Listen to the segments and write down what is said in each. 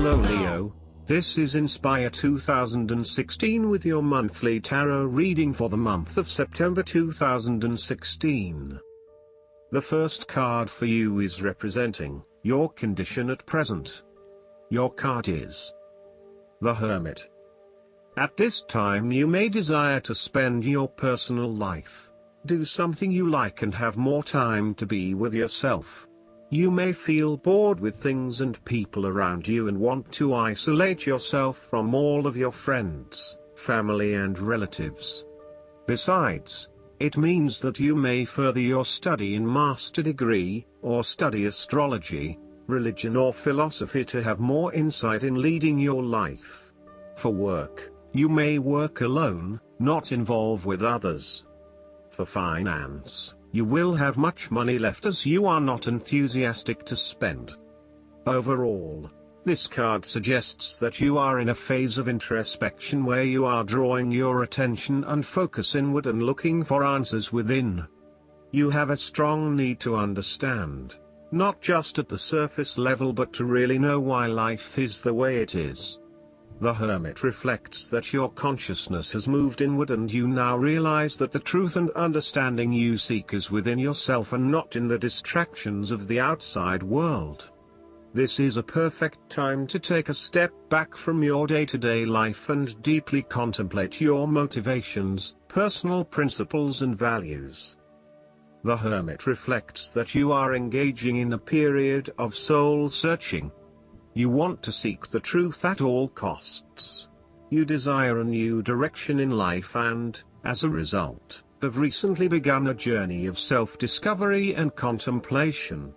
Hello Leo, this is Inspire 2016 with your monthly tarot reading for the month of September 2016. The first card for you is representing your condition at present. Your card is the Hermit. At this time you may desire to spend your personal life, do something you like and have more time to be with yourself. You may feel bored with things and people around you and want to isolate yourself from all of your friends, family and relatives. Besides, it means that you may further your study in master degree, or study astrology, religion or philosophy to have more insight in leading your life. For work, you may work alone, not involve with others. For finance, you will have much money left as you are not enthusiastic to spend. Overall, this card suggests that you are in a phase of introspection where you are drawing your attention and focus inward and looking for answers within. You have a strong need to understand, not just at the surface level but to really know why life is the way it is. The Hermit reflects that your consciousness has moved inward and you now realize that the truth and understanding you seek is within yourself and not in the distractions of the outside world. This is a perfect time to take a step back from your day-to-day life and deeply contemplate your motivations, personal principles and values. The Hermit reflects that you are engaging in a period of soul searching. You want to seek the truth at all costs. You desire a new direction in life and, as a result, have recently begun a journey of self-discovery and contemplation.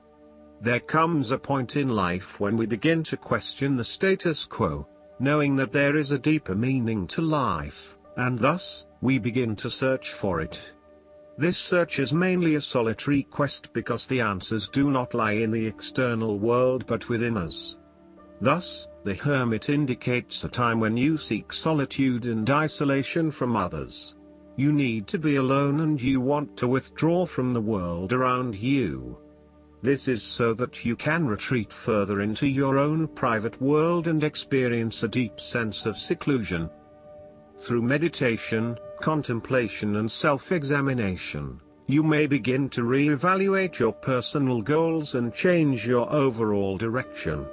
There comes a point in life when we begin to question the status quo, knowing that there is a deeper meaning to life, and thus, we begin to search for it. This search is mainly a solitary quest because the answers do not lie in the external world but within us. Thus, the Hermit indicates a time when you seek solitude and isolation from others. You need to be alone and you want to withdraw from the world around you. This is so that you can retreat further into your own private world and experience a deep sense of seclusion. Through meditation, contemplation and self-examination, you may begin to re-evaluate your personal goals and change your overall direction.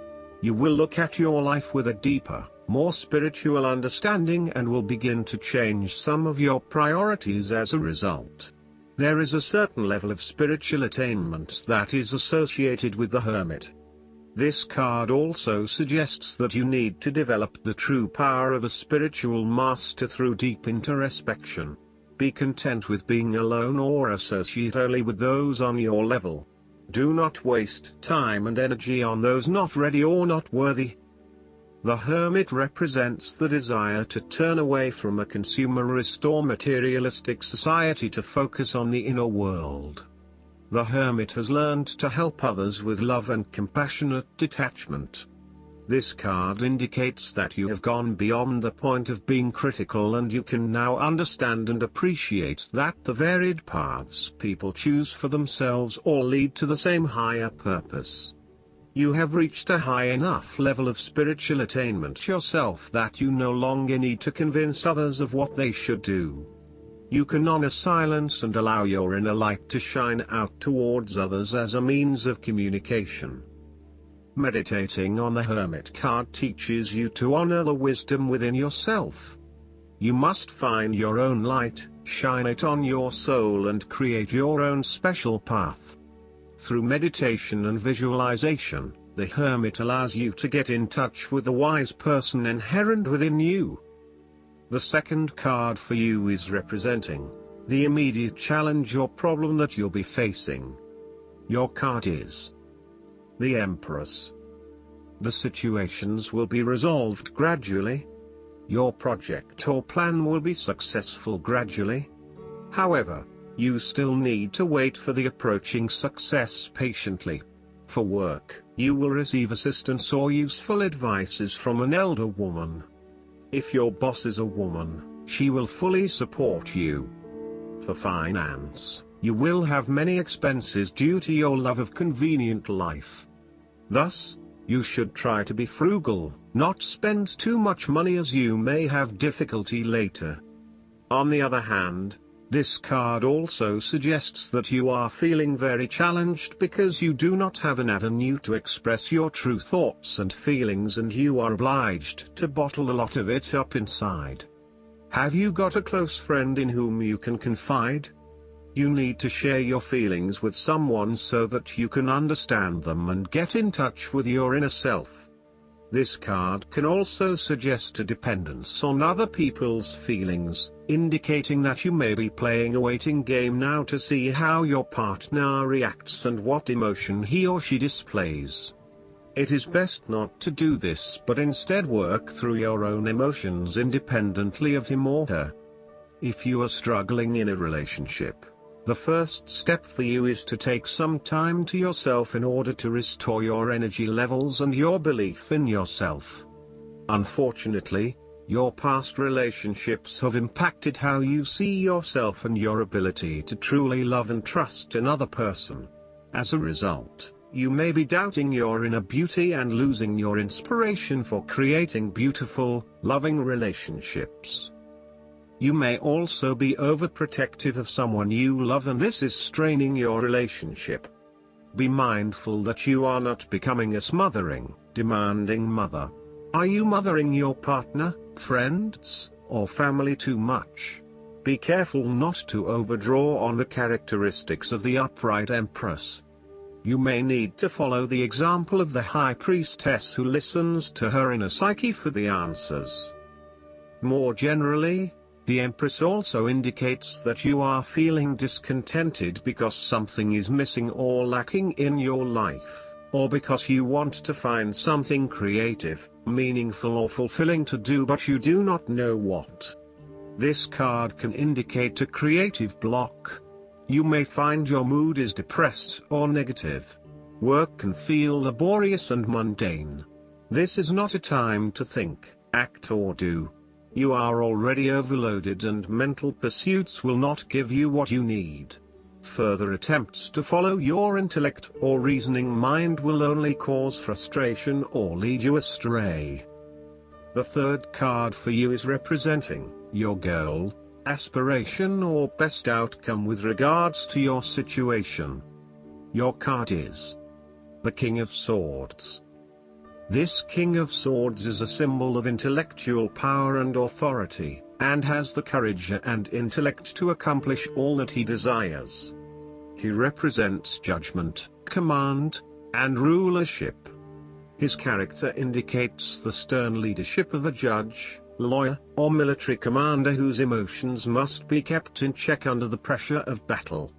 You will look at your life with a deeper, more spiritual understanding and will begin to change some of your priorities as a result. There is a certain level of spiritual attainment that is associated with the Hermit. This card also suggests that you need to develop the true power of a spiritual master through deep introspection. Be content with being alone or associate only with those on your level. Do not waste time and energy on those not ready or not worthy. The Hermit represents the desire to turn away from a consumerist or materialistic society to focus on the inner world. The Hermit has learned to help others with love and compassionate detachment. This card indicates that you have gone beyond the point of being critical and you can now understand and appreciate that the varied paths people choose for themselves all lead to the same higher purpose. You have reached a high enough level of spiritual attainment yourself that you no longer need to convince others of what they should do. You can honor silence and allow your inner light to shine out towards others as a means of communication. Meditating on the Hermit card teaches you to honor the wisdom within yourself. You must find your own light, shine it on your soul and create your own special path. Through meditation and visualization, the Hermit allows you to get in touch with the wise person inherent within you. The second card for you is representing the immediate challenge or problem that you'll be facing. Your card is the Empress. The situations will be resolved gradually. Your project or plan will be successful gradually. However, you still need to wait for the approaching success patiently. For work, you will receive assistance or useful advices from an elder woman. If your boss is a woman, she will fully support you. For finance, you will have many expenses due to your love of convenient life. Thus, You should try to be frugal, not spend too much money as you may have difficulty later. On the other hand, this card also suggests that you are feeling very challenged because you do not have an avenue to express your true thoughts and feelings, and you are obliged to bottle a lot of it up inside. Have you got a close friend in whom you can confide? You need to share your feelings with someone so that you can understand them and get in touch with your inner self. This card can also suggest a dependence on other people's feelings, indicating that you may be playing a waiting game now to see how your partner reacts and what emotion he or she displays. It is best not to do this, but instead work through your own emotions independently of him or her. If you are struggling in a relationship, the first step for you is to take some time to yourself in order to restore your energy levels and your belief in yourself. Unfortunately, your past relationships have impacted how you see yourself and your ability to truly love and trust another person. As a result, you may be doubting your inner beauty and losing your inspiration for creating beautiful, loving relationships. You may also be overprotective of someone you love, and this is straining your relationship. Be mindful that you are not becoming a smothering, demanding mother. Are you mothering your partner, friends, or family too much? Be careful not to overdraw on the characteristics of the upright Empress. You may need to follow the example of the High Priestess, who listens to her inner psyche for the answers. More generally, the Empress also indicates that you are feeling discontented because something is missing or lacking in your life, or because you want to find something creative, meaningful or fulfilling to do but you do not know what. This card can indicate a creative block. You may find your mood is depressed or negative. Work can feel laborious and mundane. This is not a time to think, act or do. You are already overloaded and mental pursuits will not give you what you need. Further attempts to follow your intellect or reasoning mind will only cause frustration or lead you astray. The third card for you is representing your goal, aspiration or best outcome with regards to your situation. Your card is the King of Swords. This King of Swords is a symbol of intellectual power and authority, and has the courage and intellect to accomplish all that he desires. He represents judgment, command, and rulership. His character indicates the stern leadership of a judge, lawyer, or military commander whose emotions must be kept in check under the pressure of battle.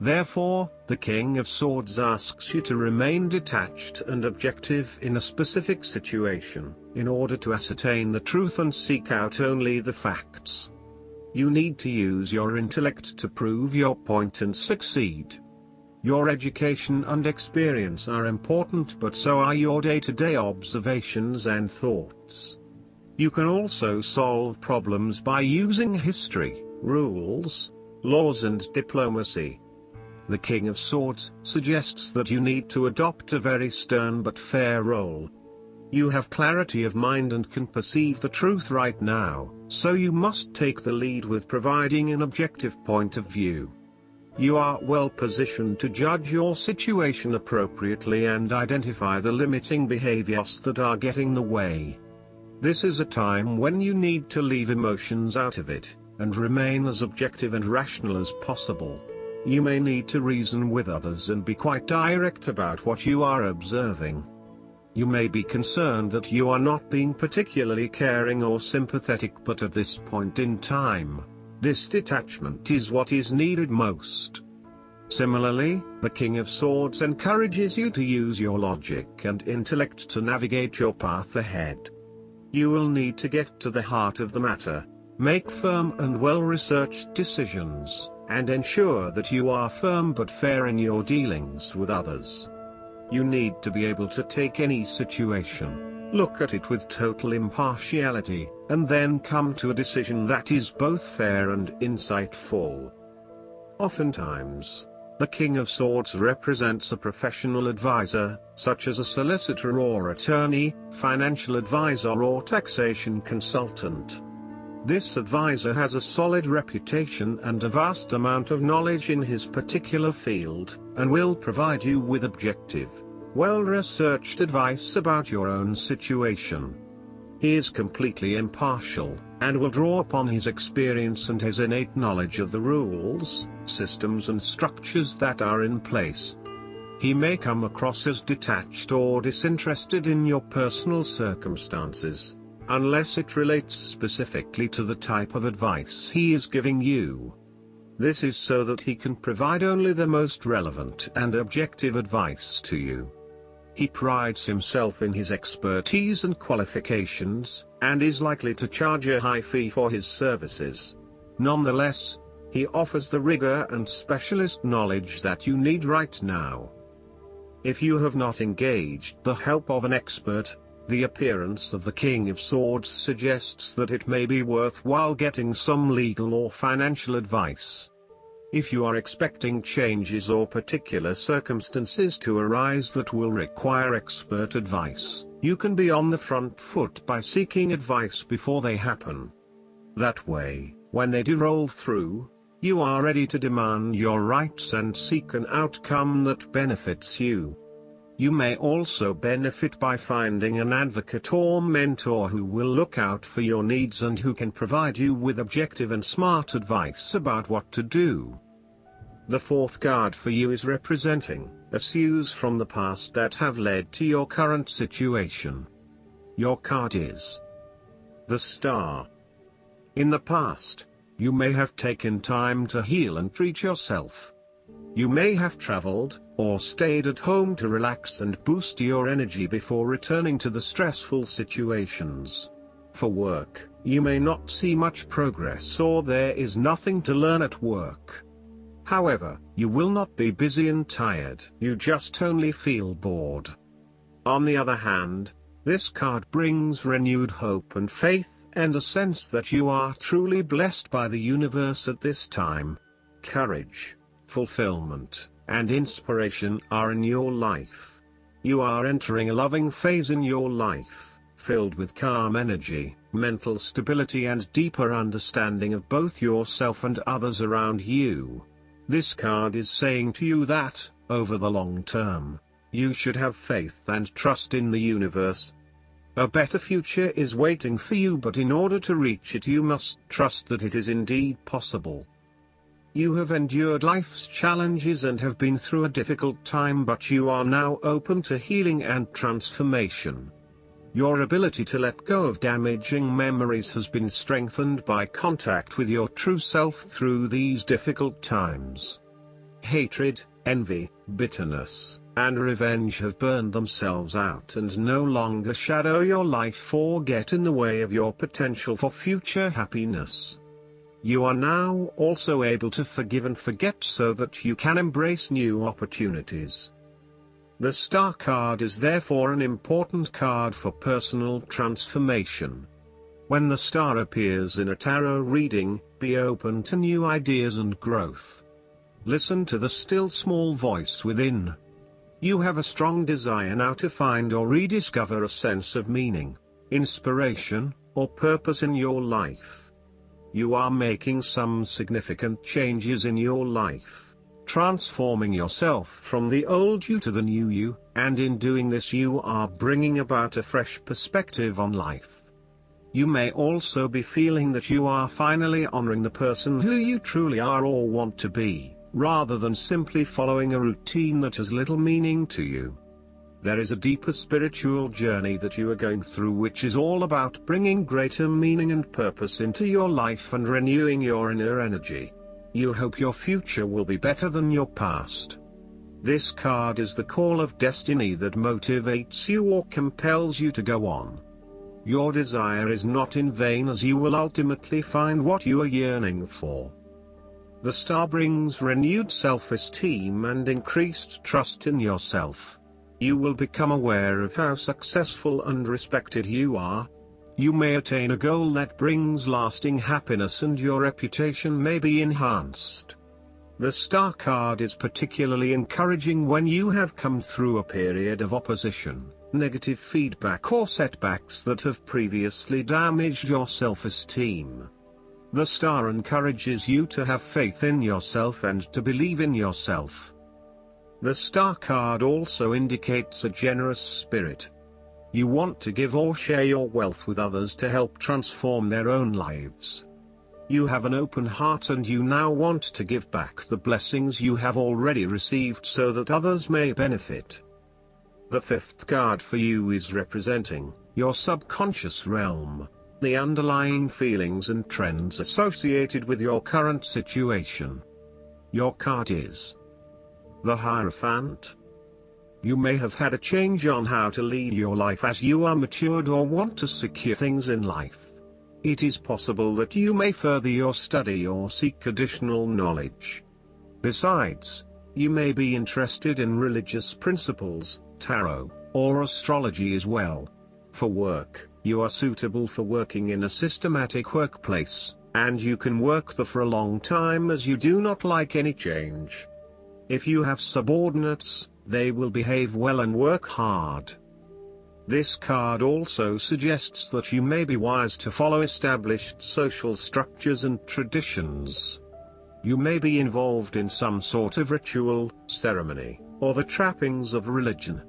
Therefore, the King of Swords asks you to remain detached and objective in a specific situation, in order to ascertain the truth and seek out only the facts. You need to use your intellect to prove your point and succeed. Your education and experience are important, but so are your day-to-day observations and thoughts. You can also solve problems by using history, rules, laws and diplomacy. The King of Swords suggests that you need to adopt a very stern but fair role. You have clarity of mind and can perceive the truth right now, so you must take the lead with providing an objective point of view. You are well positioned to judge your situation appropriately and identify the limiting behaviors that are getting in the way. This is a time when you need to leave emotions out of it, and remain as objective and rational as possible. You may need to reason with others and be quite direct about what you are observing. You may be concerned that you are not being particularly caring or sympathetic, but at this point in time, this detachment is what is needed most. Similarly, the King of Swords encourages you to use your logic and intellect to navigate your path ahead. You will need to get to the heart of the matter, make firm and well-researched decisions, and ensure that you are firm but fair in your dealings with others. You need to be able to take any situation, look at it with total impartiality, and then come to a decision that is both fair and insightful. Oftentimes, The King of Swords represents a professional advisor, such as a solicitor or attorney, financial advisor or taxation consultant. This advisor has a solid reputation and a vast amount of knowledge in his particular field, and will provide you with objective, well-researched advice about your own situation. He is completely impartial, and will draw upon his experience and his innate knowledge of the rules, systems and structures that are in place. He may come across as detached or disinterested in your personal circumstances, unless it relates specifically to the type of advice he is giving you. This is so that he can provide only the most relevant and objective advice to you. He prides himself in his expertise and qualifications, and is likely to charge a high fee for his services. Nonetheless, he offers the rigor and specialist knowledge that you need right now. If you have not engaged the help of an expert, the appearance of the King of Swords suggests that it may be worthwhile getting some legal or financial advice. If you are expecting changes or particular circumstances to arise that will require expert advice, you can be on the front foot by seeking advice before they happen. That way, when they do roll through, you are ready to demand your rights and seek an outcome that benefits you. You may also benefit by finding an advocate or mentor who will look out for your needs and who can provide you with objective and smart advice about what to do. The fourth card for you is representing issues from the past that have led to your current situation. Your card is the Star. In the past, you may have taken time to heal and treat yourself. You may have traveled, or stayed at home to relax and boost your energy before returning to the stressful situations. For work, you may not see much progress or there is nothing to learn at work. However, you will not be busy and tired, you just only feel bored. On the other hand, this card brings renewed hope and faith and a sense that you are truly blessed by the universe at this time. Courage, fulfillment, and inspiration are in your life. You are entering a loving phase in your life, filled with calm energy, mental stability and deeper understanding of both yourself and others around you. This card is saying to you that, over the long term, you should have faith and trust in the universe. A better future is waiting for you, but in order to reach it you must trust that it is indeed possible. You have endured life's challenges and have been through a difficult time, but you are now open to healing and transformation. Your ability to let go of damaging memories has been strengthened by contact with your true self through these difficult times. Hatred, envy, bitterness, and revenge have burned themselves out and no longer shadow your life or get in the way of your potential for future happiness. You are now also able to forgive and forget so that you can embrace new opportunities. The Star card is therefore an important card for personal transformation. When the Star appears in a tarot reading, be open to new ideas and growth. Listen to the still small voice within. You have a strong desire now to find or rediscover a sense of meaning, inspiration, or purpose in your life. You are making some significant changes in your life, transforming yourself from the old you to the new you, and in doing this you are bringing about a fresh perspective on life. You may also be feeling that you are finally honoring the person who you truly are or want to be, rather than simply following a routine that has little meaning to you. There is a deeper spiritual journey that you are going through, which is all about bringing greater meaning and purpose into your life and renewing your inner energy. You hope your future will be better than your past. This card is the call of destiny that motivates you or compels you to go on. Your desire is not in vain, as you will ultimately find what you are yearning for. The Star brings renewed self-esteem and increased trust in yourself. You will become aware of how successful and respected you are. You may attain a goal that brings lasting happiness and your reputation may be enhanced. The Star card is particularly encouraging when you have come through a period of opposition, negative feedback or setbacks that have previously damaged your self-esteem. The Star encourages you to have faith in yourself and to believe in yourself. The Star card also indicates a generous spirit. You want to give or share your wealth with others to help transform their own lives. You have an open heart and you now want to give back the blessings you have already received so that others may benefit. The fifth card for you is representing your subconscious realm, the underlying feelings and trends associated with your current situation. Your card is the Hierophant. You may have had a change on how to lead your life as you are matured or want to secure things in life. It is possible that you may further your study or seek additional knowledge. Besides, you may be interested in religious principles, tarot, or astrology as well. For work, you are suitable for working in a systematic workplace, and you can work there for a long time as you do not like any change. If you have subordinates, they will behave well and work hard. This card also suggests that you may be wise to follow established social structures and traditions. You may be involved in some sort of ritual, ceremony, or the trappings of religion.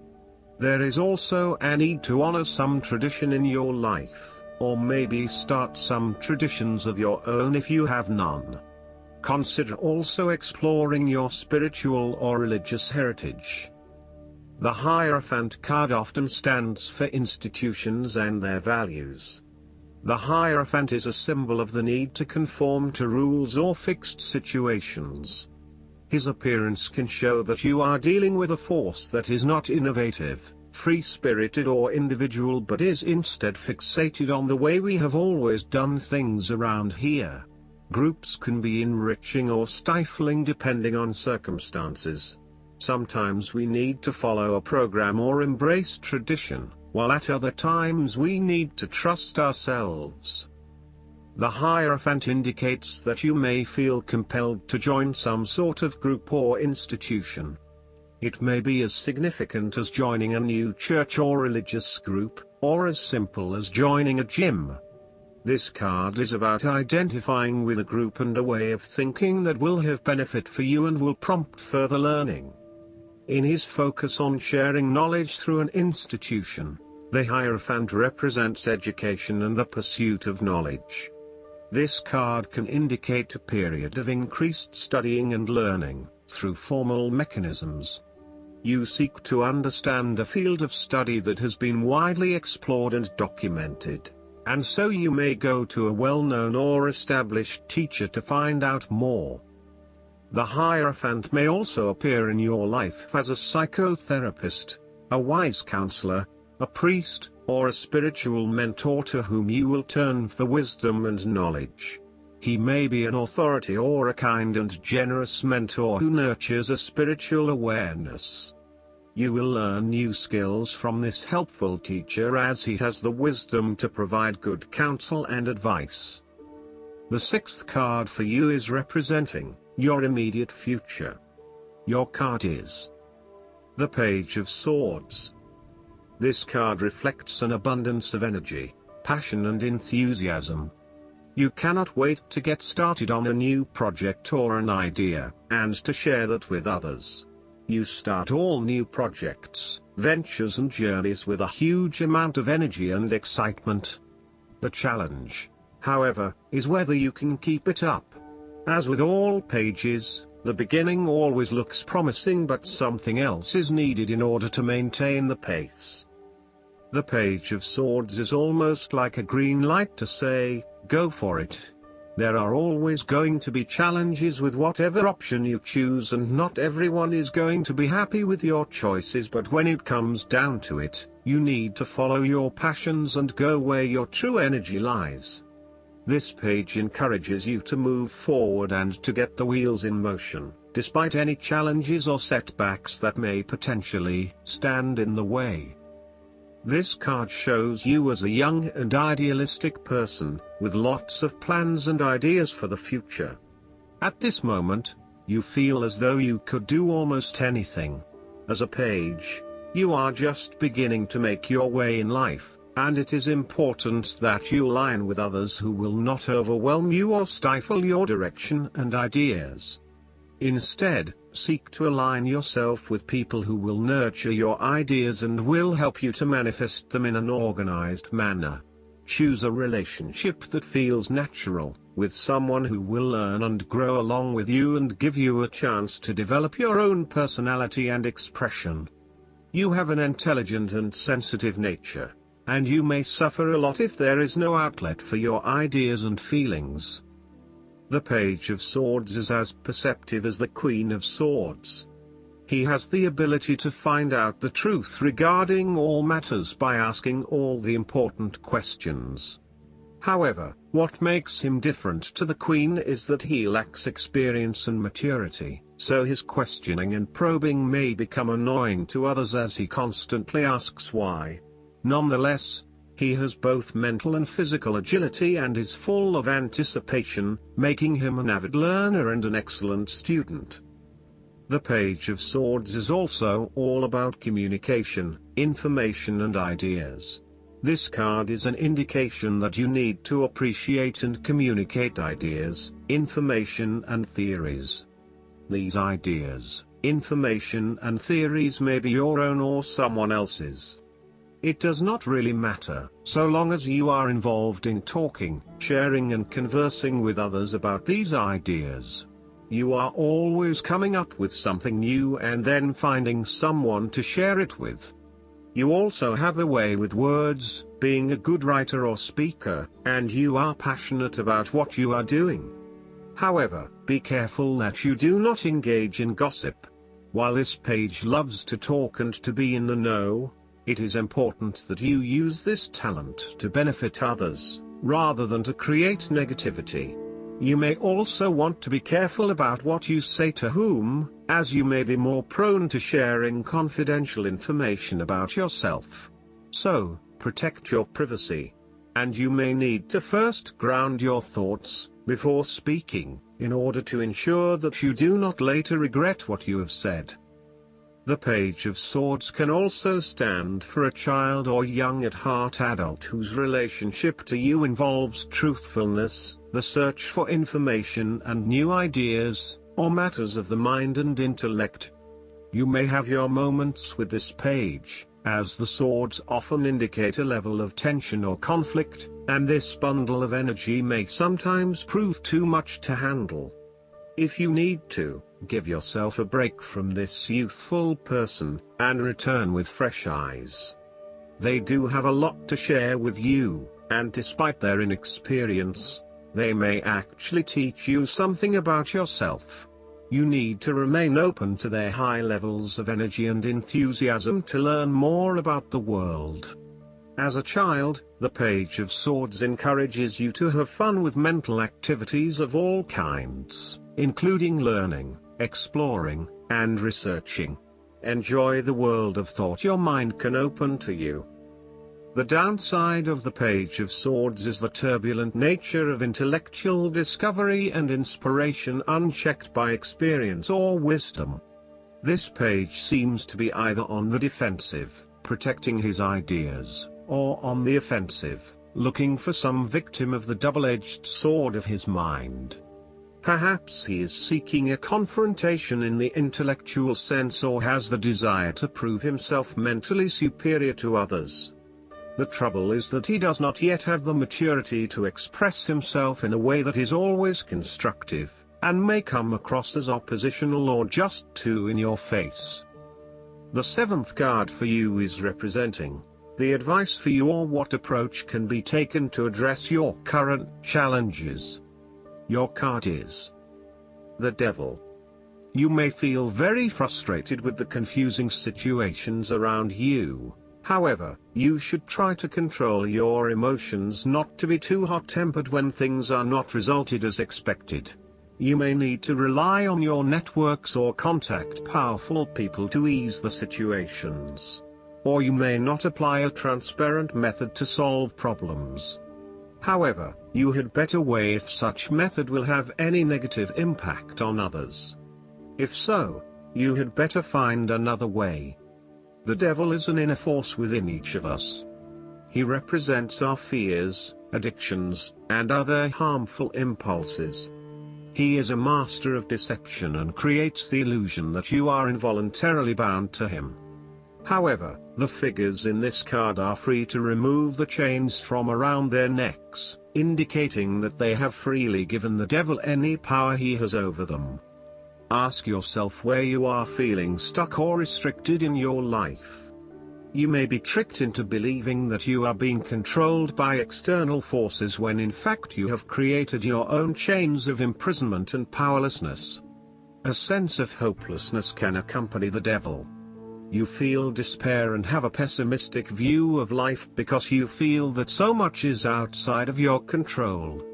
There is also a need to honor some tradition in your life, or maybe start some traditions of your own if you have none. Consider also exploring your spiritual or religious heritage. The Hierophant card often stands for institutions and their values. The Hierophant is a symbol of the need to conform to rules or fixed situations. His appearance can show that you are dealing with a force that is not innovative, free-spirited or individual but is instead fixated on the way we have always done things around here. Groups can be enriching or stifling depending on circumstances. Sometimes we need to follow a program or embrace tradition, while at other times we need to trust ourselves. The Hierophant indicates that you may feel compelled to join some sort of group or institution. It may be as significant as joining a new church or religious group, or as simple as joining a gym. This card is about identifying with a group and a way of thinking that will have benefit for you and will prompt further learning. In his focus on sharing knowledge through an institution, the Hierophant represents education and the pursuit of knowledge. This card can indicate a period of increased studying and learning, through formal mechanisms. You seek to understand a field of study that has been widely explored and documented, and so you may go to a well-known or established teacher to find out more. The Hierophant may also appear in your life as a psychotherapist, a wise counselor, a priest, or a spiritual mentor to whom you will turn for wisdom and knowledge. He may be an authority or a kind and generous mentor who nurtures a spiritual awareness. You will learn new skills from this helpful teacher as he has the wisdom to provide good counsel and advice. The sixth card for you is representing your immediate future. Your card is the Page of Swords. This card reflects an abundance of energy, passion and enthusiasm. You cannot wait to get started on a new project or an idea, and to share that with others. You start all new projects, ventures and journeys with a huge amount of energy and excitement. The challenge, however, is whether you can keep it up. As with all pages, the beginning always looks promising but something else is needed in order to maintain the pace. The Page of Swords is almost like a green light to say, go for it. There are always going to be challenges with whatever option you choose and not everyone is going to be happy with your choices, but when it comes down to it, you need to follow your passions and go where your true energy lies. This page encourages you to move forward and to get the wheels in motion, despite any challenges or setbacks that may potentially stand in the way. This card shows you as a young and idealistic person, with lots of plans and ideas for the future. At this moment, You feel as though you could do almost anything. As a page, you are just beginning to make your way in life, and it is important that you align with others who will not overwhelm you or stifle your direction and ideas. Instead, seek to align yourself with people who will nurture your ideas and will help you to manifest them in an organized manner. Choose a relationship that feels natural, with someone who will learn and grow along with you and give you a chance to develop your own personality and expression. You have an intelligent and sensitive nature, and you may suffer a lot if there is no outlet for your ideas and feelings. The Page of Swords is as perceptive as the Queen of Swords. He has the ability to find out the truth regarding all matters by asking all the important questions. However, what makes him different to the Queen is that he lacks experience and maturity, so his questioning and probing may become annoying to others as he constantly asks why. Nonetheless, he has both mental and physical agility and is full of anticipation, making him an avid learner and an excellent student. The Page of Swords is also all about communication, information and ideas. This card is an indication that you need to appreciate and communicate ideas, information and theories. These ideas, information and theories may be your own or someone else's. It does not really matter, so long as you are involved in talking, sharing and conversing with others about these ideas. You are always coming up with something new and then finding someone to share it with. You also have a way with words, being a good writer or speaker, and you are passionate about what you are doing. However, be careful that you do not engage in gossip. While this page loves to talk and to be in the know, it is important that you use this talent to benefit others, rather than to create negativity. You may also want to be careful about what you say to whom, as you may be more prone to sharing confidential information about yourself. So, protect your privacy. And you may need to first ground your thoughts, before speaking, in order to ensure that you do not later regret what you have said. The Page of Swords can also stand for a child or young at heart adult whose relationship to you involves truthfulness, the search for information and new ideas, or matters of the mind and intellect. You may have your moments with this page, as the swords often indicate a level of tension or conflict, and this bundle of energy may sometimes prove too much to handle. If you need to, give yourself a break from this youthful person, and return with fresh eyes. They do have a lot to share with you, and despite their inexperience, they may actually teach you something about yourself. You need to remain open to their high levels of energy and enthusiasm to learn more about the world. As a child, the Page of Swords encourages you to have fun with mental activities of all kinds, including learning, exploring, and researching. Enjoy the world of thought your mind can open to you. The downside of the Page of Swords is the turbulent nature of intellectual discovery and inspiration unchecked by experience or wisdom. This page seems to be either on the defensive, protecting his ideas, or on the offensive, looking for some victim of the double-edged sword of his mind. Perhaps he is seeking a confrontation in the intellectual sense or has the desire to prove himself mentally superior to others. The trouble is that he does not yet have the maturity to express himself in a way that is always constructive, and may come across as oppositional or just too in your face. The seventh card for you is representing the advice for you or what approach can be taken to address your current challenges. Your card is the Devil. You may feel very frustrated with the confusing situations around you. However, you should try to control your emotions not to be too hot-tempered when things are not resulted as expected. You may need to rely on your networks or contact powerful people to ease the situations. Or you may not apply a transparent method to solve problems. However, you had better weigh if such method will have any negative impact on others. If so, you had better find another way. The devil is an inner force within each of us. He represents our fears, addictions, and other harmful impulses. He is a master of deception and creates the illusion that you are involuntarily bound to him. However, the figures in this card are free to remove the chains from around their necks, indicating that they have freely given the devil any power he has over them. Ask yourself where you are feeling stuck or restricted in your life. You may be tricked into believing that you are being controlled by external forces when in fact you have created your own chains of imprisonment and powerlessness. A sense of hopelessness can accompany the devil. You feel despair and have a pessimistic view of life because you feel that so much is outside of your control.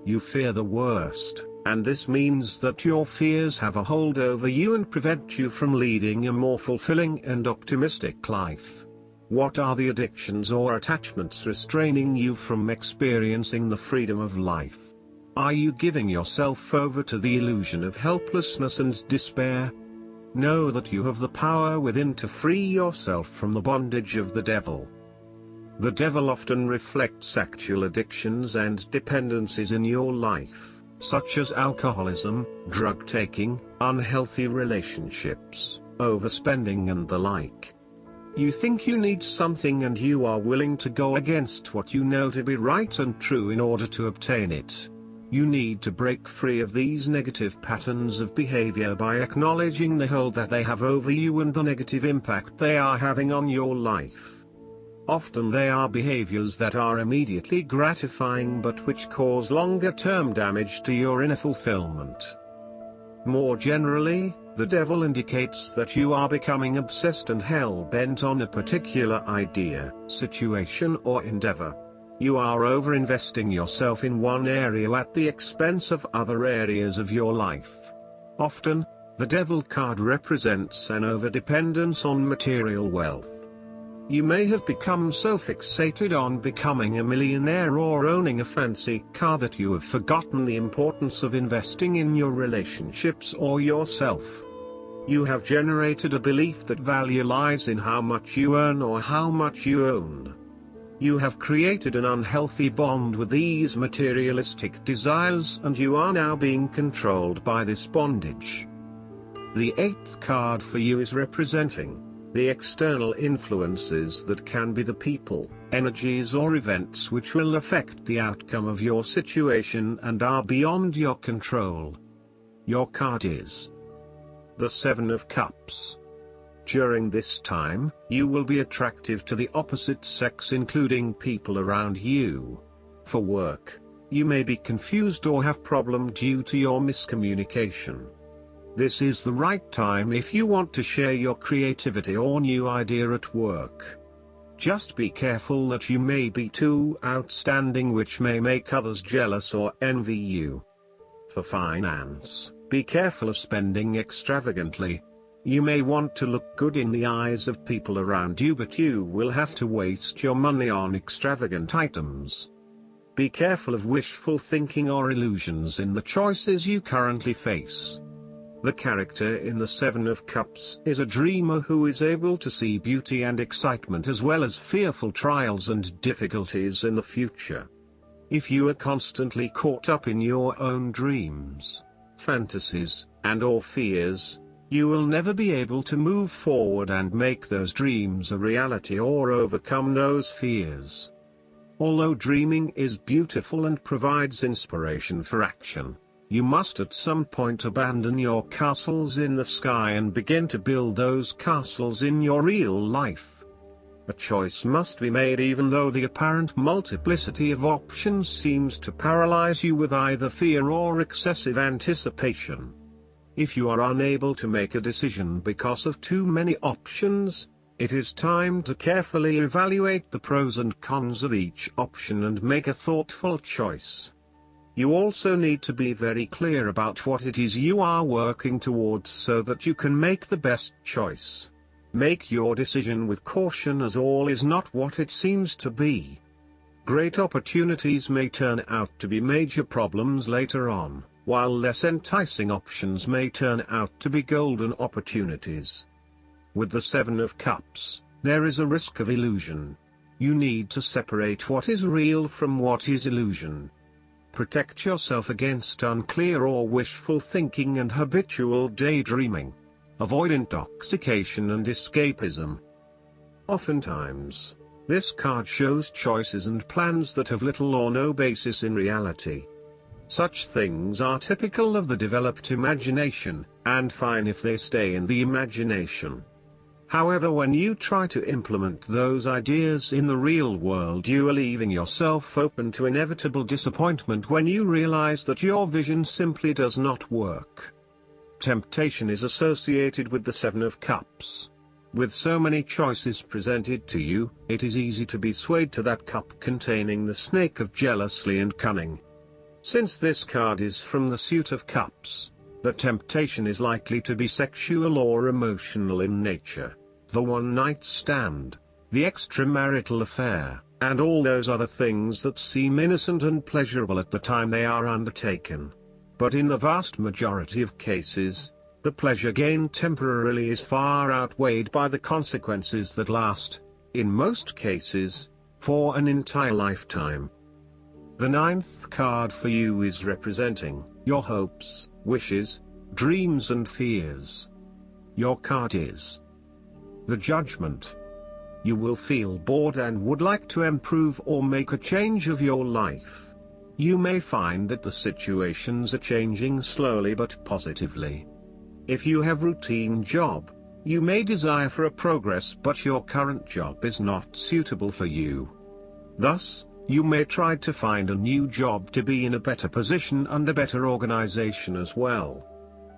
You fear the worst, and this means that your fears have a hold over you and prevent you from leading a more fulfilling and optimistic life. What are the addictions or attachments restraining you from experiencing the freedom of life? Are you giving yourself over to the illusion of helplessness and despair? Know that you have the power within to free yourself from the bondage of the devil. The devil often reflects actual addictions and dependencies in your life, such as alcoholism, drug taking, unhealthy relationships, overspending and the like. You think you need something and you are willing to go against what you know to be right and true in order to obtain it. You need to break free of these negative patterns of behavior by acknowledging the hold that they have over you and the negative impact they are having on your life. Often they are behaviors that are immediately gratifying but which cause longer-term damage to your inner fulfillment. More generally, the devil indicates that you are becoming obsessed and hell-bent on a particular idea, situation or endeavor. You are over-investing yourself in one area at the expense of other areas of your life. Often, the devil card represents an over-dependence on material wealth. You may have become so fixated on becoming a millionaire or owning a fancy car that you have forgotten the importance of investing in your relationships or yourself. You have generated a belief that value lies in how much you earn or how much you own. You have created an unhealthy bond with these materialistic desires and you are now being controlled by this bondage. The 8th card for you is representing the external influences that can be the people, energies or events which will affect the outcome of your situation and are beyond your control. Your card is the 7 of Cups. During this time, you will be attractive to the opposite sex including people around you. For work, you may be confused or have problem due to your miscommunication. This is the right time if you want to share your creativity or new idea at work. Just be careful that you may be too outstanding which may make others jealous or envy you. For finance, be careful of spending extravagantly. You may want to look good in the eyes of people around you but you will have to waste your money on extravagant items. Be careful of wishful thinking or illusions in the choices you currently face. The character in the 7 of Cups is a dreamer who is able to see beauty and excitement as well as fearful trials and difficulties in the future. If you are constantly caught up in your own dreams, fantasies, and/or fears, you will never be able to move forward and make those dreams a reality or overcome those fears. Although dreaming is beautiful and provides inspiration for action, you must at some point abandon your castles in the sky and begin to build those castles in your real life. A choice must be made even though the apparent multiplicity of options seems to paralyze you with either fear or excessive anticipation. If you are unable to make a decision because of too many options, it is time to carefully evaluate the pros and cons of each option and make a thoughtful choice. You also need to be very clear about what it is you are working towards so that you can make the best choice. Make your decision with caution as all is not what it seems to be. Great opportunities may turn out to be major problems later on, while less enticing options may turn out to be golden opportunities. With the Seven of Cups, there is a risk of illusion. You need to separate what is real from what is illusion. Protect yourself against unclear or wishful thinking and habitual daydreaming. Avoid intoxication and escapism. Oftentimes, this card shows choices and plans that have little or no basis in reality. Such things are typical of the developed imagination, and fine if they stay in the imagination. However, when you try to implement those ideas in the real world, you are leaving yourself open to inevitable disappointment when you realize that your vision simply does not work. Temptation is associated with the Seven of Cups. With so many choices presented to you, it is easy to be swayed to that cup containing the snake of jealousy and cunning. Since this card is from the suit of cups, the temptation is likely to be sexual or emotional in nature. The one-night stand, the extramarital affair, and all those other things that seem innocent and pleasurable at the time they are undertaken. But in the vast majority of cases, the pleasure gained temporarily is far outweighed by the consequences that last, in most cases, for an entire lifetime. The ninth card for you is representing your hopes, wishes, dreams and fears. Your card is the Judgment. You will feel bored and would like to improve or make a change of your life. You may find that the situations are changing slowly but positively. If you have a routine job, you may desire for a progress, but your current job is not suitable for you. Thus, you may try to find a new job to be in a better position and a better organization as well.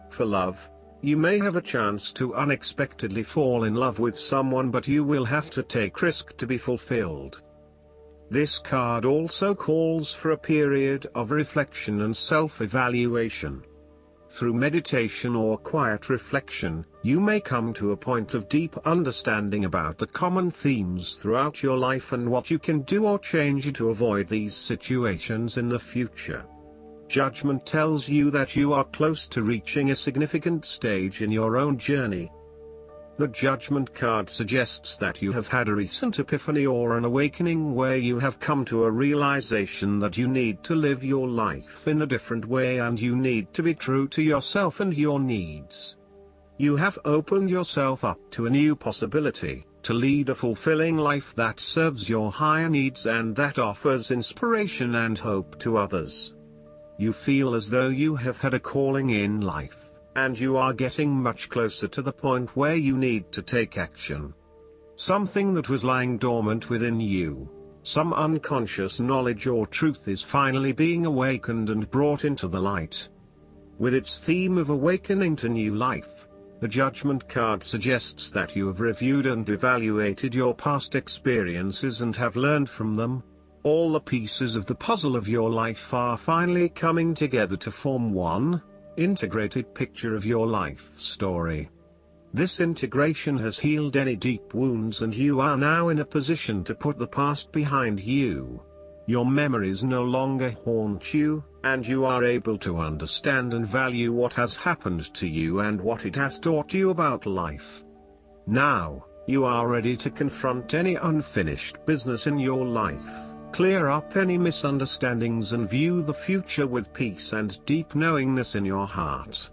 For love, you may have a chance to unexpectedly fall in love with someone, but you will have to take risk to be fulfilled. This card also calls for a period of reflection and self-evaluation. Through meditation or quiet reflection, you may come to a point of deep understanding about the common themes throughout your life and what you can do or change to avoid these situations in the future. Judgment tells you that you are close to reaching a significant stage in your own journey. The Judgment card suggests that you have had a recent epiphany or an awakening where you have come to a realization that you need to live your life in a different way and you need to be true to yourself and your needs. You have opened yourself up to a new possibility, to lead a fulfilling life that serves your higher needs and that offers inspiration and hope to others. You feel as though you have had a calling in life, and you are getting much closer to the point where you need to take action. Something that was lying dormant within you, some unconscious knowledge or truth, is finally being awakened and brought into the light. With its theme of awakening to new life, the Judgment card suggests that you have reviewed and evaluated your past experiences and have learned from them. All the pieces of the puzzle of your life are finally coming together to form one integrated picture of your life story. This integration has healed any deep wounds and you are now in a position to put the past behind you. Your memories no longer haunt you, and you are able to understand and value what has happened to you and what it has taught you about life. Now, you are ready to confront any unfinished business in your life, clear up any misunderstandings and view the future with peace and deep knowingness in your heart.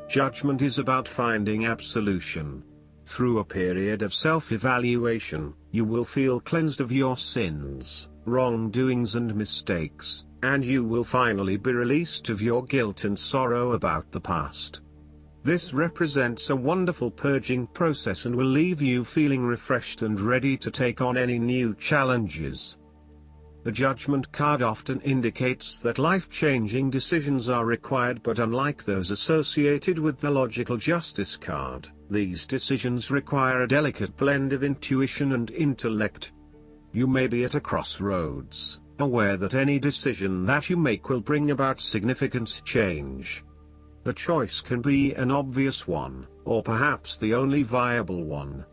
Judgment is about finding absolution. Through a period of self-evaluation, you will feel cleansed of your sins, wrongdoings and mistakes, and you will finally be released of your guilt and sorrow about the past. This represents a wonderful purging process and will leave you feeling refreshed and ready to take on any new challenges. The Judgment card often indicates that life-changing decisions are required, but unlike those associated with the Logical Justice card, these decisions require a delicate blend of intuition and intellect. You may be at a crossroads, aware that any decision that you make will bring about significant change. The choice can be an obvious one, or perhaps the only viable one.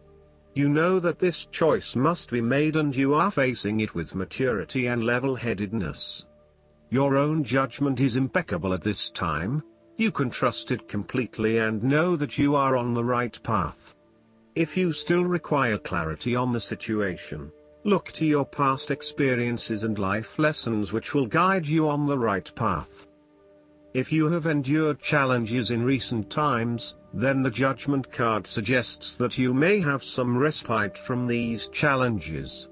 You know that this choice must be made and you are facing it with maturity and level-headedness. Your own judgment is impeccable at this time. You can trust it completely and know that you are on the right path. If you still require clarity on the situation, look to your past experiences and life lessons which will guide you on the right path. If you have endured challenges in recent times, then the judgment card suggests that you may have some respite from these challenges.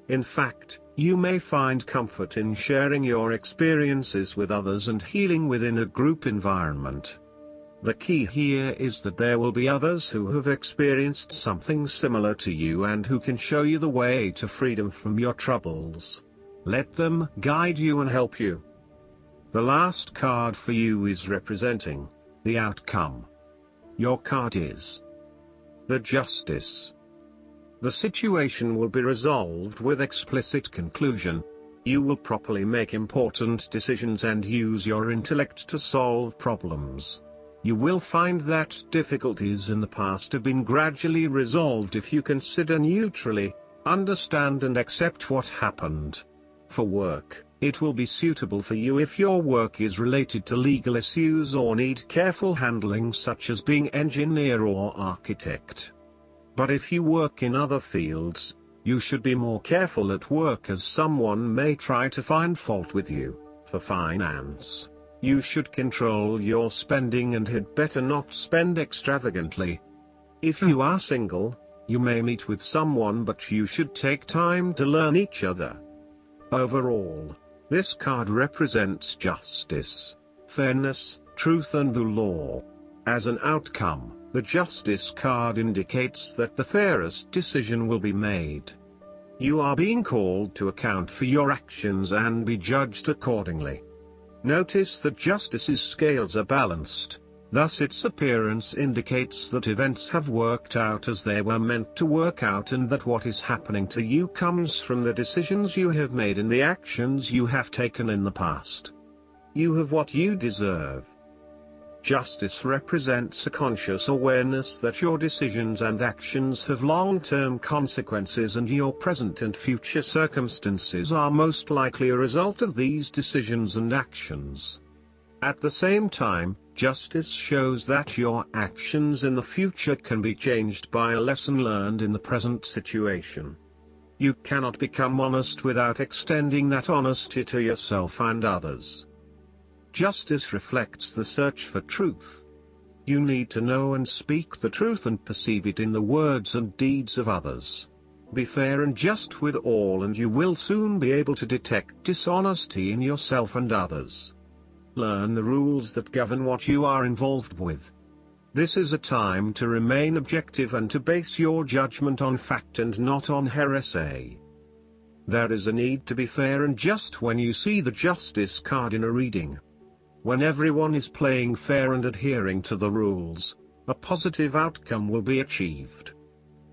In fact, you may find comfort in sharing your experiences with others and healing within a group environment. The key here is that there will be others who have experienced something similar to you and who can show you the way to freedom from your troubles. Let them guide you and help you. The last card for you is representing the outcome. Your card is the Justice. The situation will be resolved with explicit conclusion. You will properly make important decisions and use your intellect to solve problems. You will find that difficulties in the past have been gradually resolved if you consider neutrally, understand and accept what happened. For work, it will be suitable for you if your work is related to legal issues or need careful handling, such as being engineer or architect. But if you work in other fields, you should be more careful at work as someone may try to find fault with you. For finance, you should control your spending and had better not spend extravagantly. If you are single, you may meet with someone but you should take time to learn each other. Overall, this card represents justice, fairness, truth and the law. As an outcome, the Justice card indicates that the fairest decision will be made. You are being called to account for your actions and be judged accordingly. Notice that Justice's scales are balanced, thus its appearance indicates that events have worked out as they were meant to work out and that what is happening to you comes from the decisions you have made and the actions you have taken in the past. You have what you deserve. Justice represents a conscious awareness that your decisions and actions have long-term consequences and your present and future circumstances are most likely a result of these decisions and actions. At the same time, justice shows that your actions in the future can be changed by a lesson learned in the present situation. You cannot become honest without extending that honesty to yourself and others. Justice reflects the search for truth. You need to know and speak the truth and perceive it in the words and deeds of others. Be fair and just with all and you will soon be able to detect dishonesty in yourself and others. Learn the rules that govern what you are involved with. This is a time to remain objective and to base your judgment on fact and not on heresy. There is a need to be fair and just when you see the Justice card in a reading. When everyone is playing fair and adhering to the rules, a positive outcome will be achieved.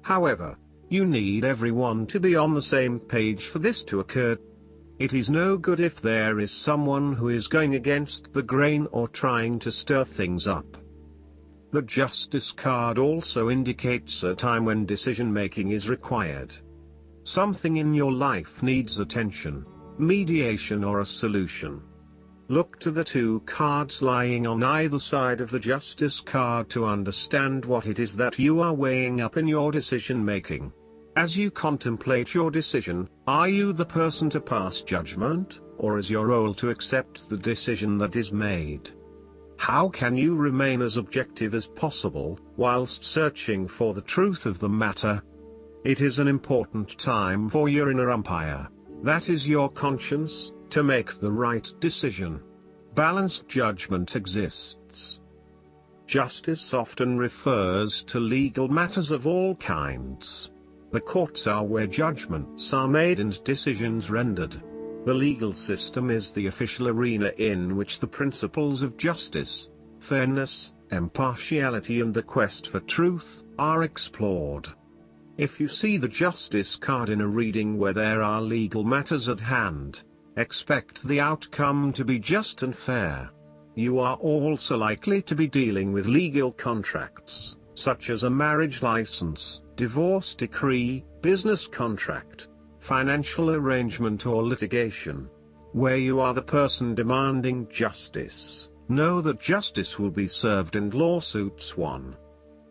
However, you need everyone to be on the same page for this to occur. It is no good if there is someone who is going against the grain or trying to stir things up. The Justice card also indicates a time when decision-making is required. Something in your life needs attention, mediation or a solution. Look to the two cards lying on either side of the Justice card to understand what it is that you are weighing up in your decision-making. As you contemplate your decision, are you the person to pass judgment, or is your role to accept the decision that is made? How can you remain as objective as possible, whilst searching for the truth of the matter? It is an important time for your inner umpire, that is your conscience, to make the right decision. Balanced judgment exists. Justice often refers to legal matters of all kinds. The courts are where judgments are made and decisions rendered. The legal system is the official arena in which the principles of justice, fairness, impartiality and the quest for truth are explored. If you see the Justice card in a reading where there are legal matters at hand, expect the outcome to be just and fair. You are also likely to be dealing with legal contracts, such as a marriage license, divorce decree, business contract, financial arrangement or litigation. where you are the person demanding justice, know that justice will be served and lawsuits won.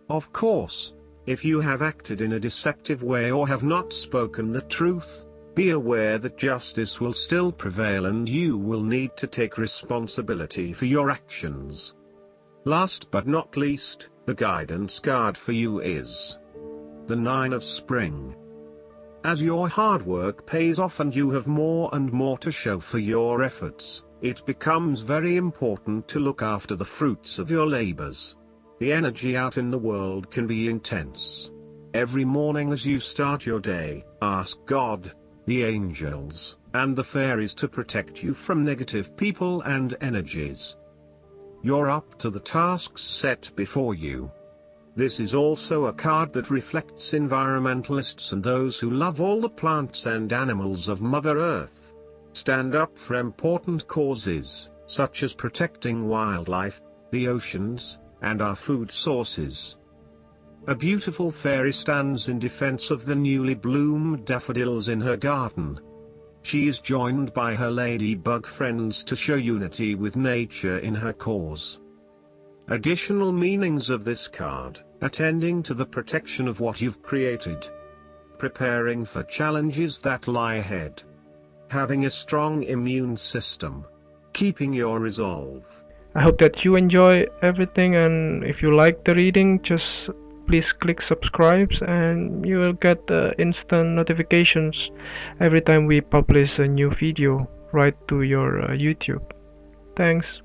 Of course, if you have acted in a deceptive way or have not spoken the truth, be aware that justice will still prevail and you will need to take responsibility for your actions. Last but not least, the guidance card for you is the Nine of Spring. As your hard work pays off and you have more and more to show for your efforts, it becomes very important to look after the fruits of your labors. The energy out in the world can be intense. Every morning as you start your day, ask God, the angels, and the fairies to protect you from negative people and energies. You're up to the tasks set before you. This is also a card that reflects environmentalists and those who love all the plants and animals of Mother Earth. Stand up for important causes, such as protecting wildlife, the oceans, and our food sources. A beautiful fairy stands in defense of the newly bloomed daffodils in her garden. She is joined by her ladybug friends to show unity with nature in her cause. Additional meanings of this card: attending to the protection of what you've created, preparing for challenges that lie ahead, having a strong immune system, keeping your resolve. I hope that you enjoy everything, and if you like the reading, just please click subscribe and you will get instant notifications every time we publish a new video right to your YouTube. Thanks.